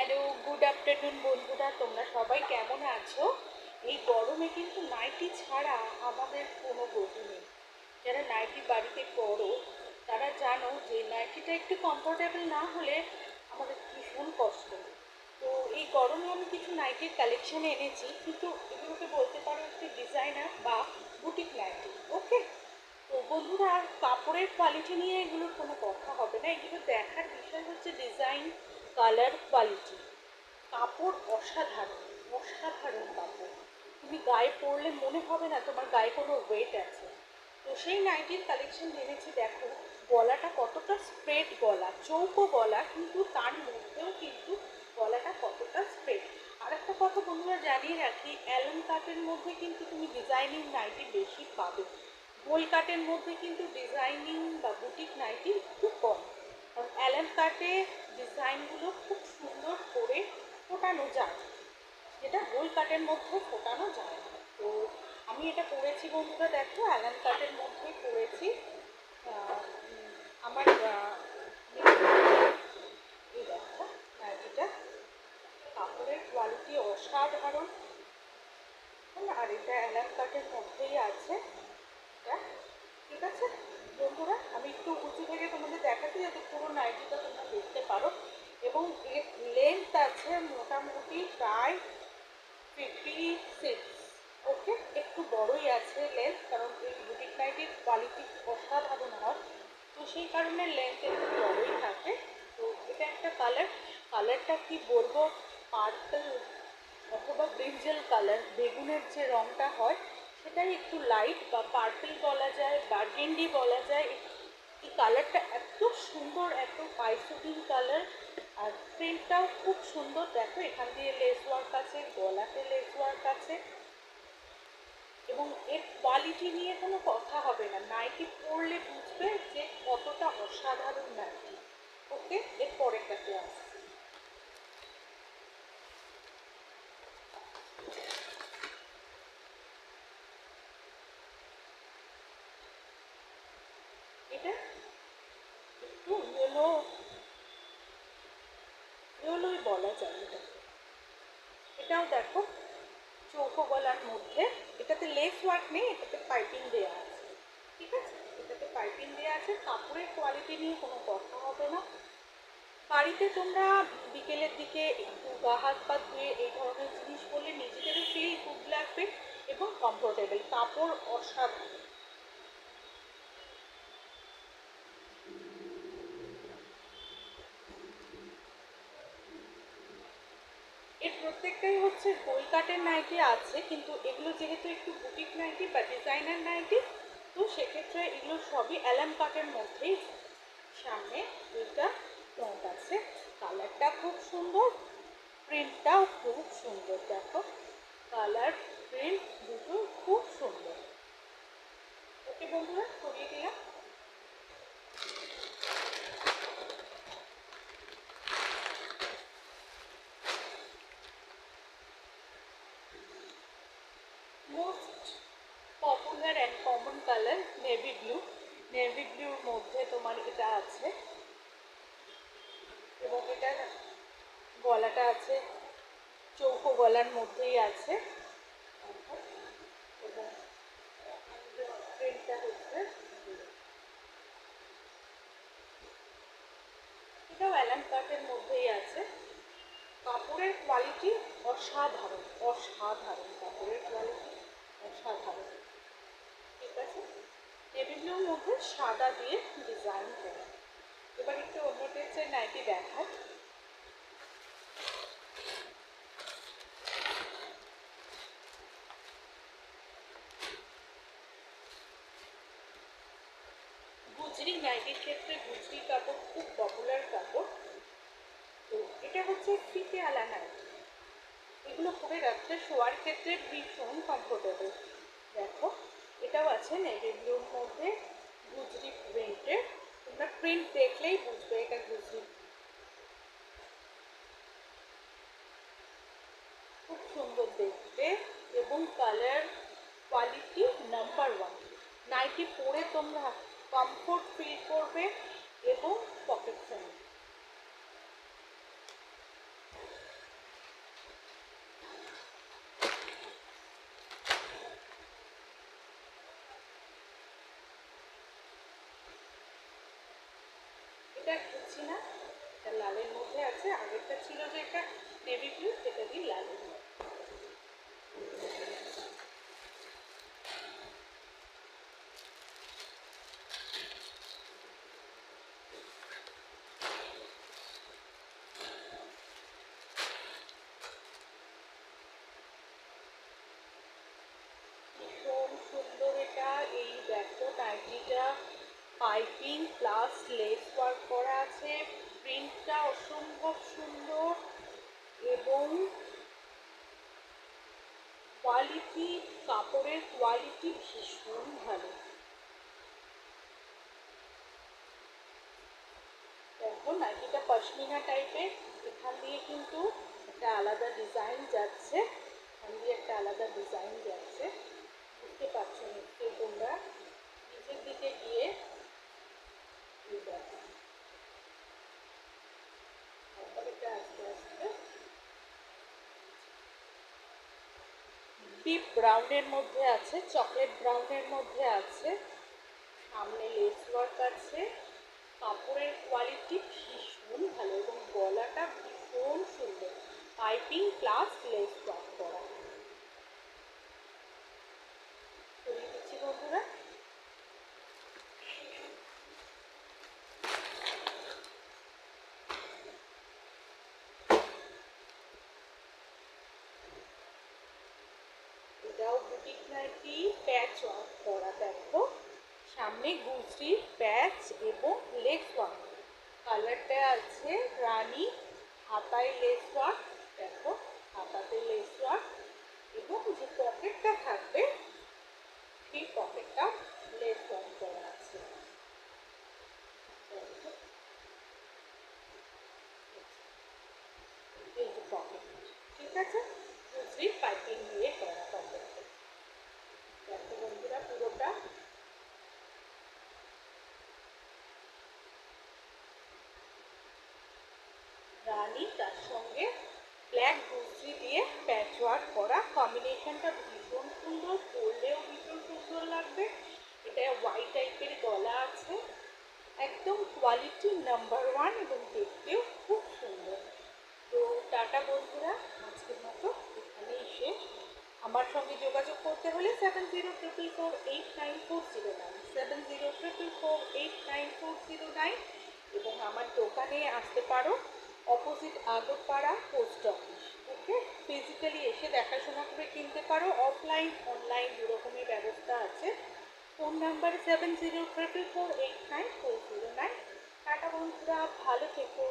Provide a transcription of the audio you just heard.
Hello, good afternoon বন্ধুরা, তোমরা সবাই কেমন আছো? এই গরমে কিন্তু নাইটি ছাড়া আমাদের কোনো গতি নেই। যারা নাইটি বাড়িতে পরো তারা জানো যে নাইটিটা একটু কমফোর্টেবল না হলে আমাদের ভীষণ কষ্ট। তো এই গরমে আমি কিছু নাইটির কালেকশন এনেছি, কিন্তু এগুলোকে বলতে পারো একটু ডিজাইনার বা বুটিক নাইটি। ওকে, তো বন্ধুরা, আর কাপড়ের কোয়ালিটি নিয়ে এগুলোর কোনো কথা হবে না। এগুলো দেখার বিষয় হচ্ছে ডিজাইন, কালার, কোয়ালিটি। কাপড় অসাধারণ, অসাধারণ কাপড়। তুমি গায়ে পরলে মনে হবে না তোমার গায়ে কোনো ওয়েট আছে। তো সেই নাইটির কালেকশন এনেছি। দেখো গলাটা কতটা স্প্রেড গলা, চৌকো গলা, কিন্তু তার মধ্যেও কিন্তু গলাটা কতটা স্প্রেড। আর একটা কথা বন্ধুরা জানিয়ে রাখি, অ্যালন কাটের মধ্যে কিন্তু তুমি ডিজাইনিং নাইটি বেশি পাবে। গোল কাটের মধ্যে কিন্তু ডিজাইনিং বা বুটিক নাইটি একটু কম। কারণ অ্যালন কাটে ডিজাইনগুলো খুব সুন্দর করে ফোটানো যায়, যেটা গোল কাটের মধ্যে ফোটানো যায় না। তো আমি এটা করেছি বন্ধুরা, দেখো অ্যালন কাটের মধ্যে করেছি। আমার এই দেখো নাইটিটা, কাপড়ের কোয়ালিটি অসাধারণ। আর এটা অ্যালন কাটের মধ্যেই আছে এটা। ঠিক আছে বন্ধুরা, আমি একটু উঁচু থেকে তোমাদের দেখাচ্ছি যাতে পুরো নাইটিটা তোমরা দেখতে পারো। এবং এর লেন্থ আছে মোটামুটি প্রায় 56। ওকে, একটু বড়ই আছে লেন্থ, কারণ এই বুটিক নাইটির কোয়ালিটি অসাধারণ হয়, তো সেই কারণে লেন্থ একটু বড়ই থাকে। তো এটা একটা কালার, কালারটা কি বলবো, পার্পল অথবা ব্রিঞ্জাল কালার, বেগুনের যে রঙটা হয় সেটাই একটু লাইট, বা পার্পল বলা যায়, বার্গেন্ডি বলা যায়। এই কালারটা এত সুন্দর, এত পাইসুদিন কালার। আর প্রিন্টটাও খুব সুন্দর। দেখো এখান দিয়ে লেস ওয়ার্ক আছে, গলাতে লেস ওয়ার্ক আছে, এবং এর কোয়ালিটি নিয়ে কোনো কথা হবে না। নাইটি পরলে বুঝবে যে কতটা অসাধারণ নাইটি। ওকে, এর পরেরটাতে আসছি। এটা একটু ইয়েলো, ইয়েলোই বলা যায় এটা। এটাও দেখো চৌকো গলার মধ্যে, এটাতে লেস ওয়ার্ক নেই, এটাতে পাইপিং দেওয়া আছে। ঠিক আছে, এটাতে পাইপিং দেওয়া আছে। কাপড়ের কোয়ালিটি নিয়ে কোনো কথা হবে না। বাড়িতে তোমরা বিকেলের দিকে একটু গা হাত পা ধুয়ে এই ধরনের জিনিস পরলে নিজেদেরও ফিল গুড লাগবে এবং কমফোর্টেবল। কাপড় অসাধারণ। এর প্রত্যেকটাই হচ্ছে গোল কাটের নাইটি আছে, কিন্তু এগুলো যেহেতু একটু বুটিক নাইটি বা ডিজাইনার নাইটি, তো সেক্ষেত্রে এগুলো সবই অ্যালাম কাটের মধ্যেই। সামনে দুইটা ফ্রন্ট আছে, কালারটা খুব সুন্দর, প্রিন্টটাও খুব সুন্দর। দেখো কালার, প্রিন্ট দুটো খুব সুন্দর। ওকে বন্ধুরা, সরিয়ে দিলাম। Most popular and common colour navy blue. Navy ব্লুর মধ্যে তোমার এটা আছে, এবং এটা গলাটা আছে চৌকো গলার মধ্যেই আছে, এবং প্রিন্টটা হচ্ছে এটাও অ্যালাম কাটের মধ্যেই আছে। কাপড়ের কোয়ালিটি অসাধারণ, অসাধারণ কাপড়ের কোয়ালিটি, অসাধারণ। ঠিক আছে, নেভি ব্লুর মধ্যে সাদা দিয়ে ডিজাইন করা। এবার একটু অন্য টেক্সের নাইটি দেখায়। গুজরি নাইটির ক্ষেত্রে গুজরি কাপড় খুব পপুলার কাপড়। তো এটা হচ্ছে ফিতে আলা নাইটি। এগুলো পরে রাত্রে শোয়ার ক্ষেত্রে ভীষণ কমফোর্টেবল। দেখো এটাও আছে নেভি ব্লুর মধ্যে, গুজরি প্রিন্টের। তোমরা প্রিন্ট দেখলেই বুঝবে এটা গুজরি। খুব সুন্দর দেখতে, এবং colour quality number one. Nighty পরে তোমরা কমফোর্ট ফিল করবে এবং পকেট ফ্রেন্ডলি। এটা খুঁজছি না, এটা লালের মধ্যে আছে। আগেরটা ছিল যে একটা নেভি ব্লু, সেটা দিয়ে লালের মধ্যে। ভীষণ সুন্দর এটা। এই দেখো নাইটিটা পাইপিং প্লাস লেস ওয়ার্ক করা আছে, প্রিন্টটা অসম্ভব সুন্দর এবং কোয়ালিটি, কাপড়ের কোয়ালিটি ভীষণ ভালো। দেখো নাইটিটা পশমিনা টাইপের, এখান দিয়ে কিন্তু একটা আলাদা ডিজাইন যাচ্ছে, এখান দিয়ে একটা আলাদা ডিজাইন যাচ্ছে, বুঝতে পারছো নিশ্চয়ই তোমরা। নিচের দিকে গিয়ে দেখো এটা আস্তে আস্তে ডিপ ব্রাউনের মধ্যে আছে, চকলেট ব্রাউনের মধ্যে আছে, সামনে লেস ওয়ার্ক আছে, কাপড়ের কোয়ালিটি ভীষণ ভালো এবং গলাটা ভীষণ সুন্দর, পাইপিং প্লাস লেস ওয়ার্ক করা। সরিয়ে দিচ্ছি বন্ধুরা। এটাও বুটিক নাইটি, প্যাচ ওয়ার্ক করা। দেখো সামনে গুজরির প্যাচ এবং লেস ওয়ার্ক, কালারটা আছে রানী, হাতায় লেস ওয়ার্ক, দেখো হাতাতে লেস ওয়ার্ক এবং যে পকেটটা থাকবে সেই পকেটটা লেস ওয়ার্ক করা আছে। এই যে পকেট, ঠিক আছে, গুজরির পাইপিং দিয়ে করা পকেট। দেখো বন্ধুরা পুরোটা রানী, তার সঙ্গে ব্ল্যাক গুজরি দিয়ে প্যাচ ওয়ার্ক করা, কম্বিনেশনটা ভীষণ সুন্দর, পরলেও ভীষণ সুন্দর লাগবে। এটা হোয়াইট টাইপের গলা আছে, একদম কোয়ালিটি নাম্বার ওয়ান এবং দেখতেও খুব সুন্দর। তো টাটা বন্ধুরা, আজকের মতো এখানেই শেষ। আমার সঙ্গে যোগাযোগ করতে হলে 7044489409, 7044489409, এবং আমার দোকানে আসতে পারো, অপোজিট আগরপাড়া পোস্ট অফিস। ওকে, ফিজিক্যালি এসে দেখাশোনা করে কিনতে পারো, অফলাইন অনলাইন দু রকমের ব্যবস্থা আছে। Phone number 7044489409। টাটা বন্ধুরা, ভালো থেকো।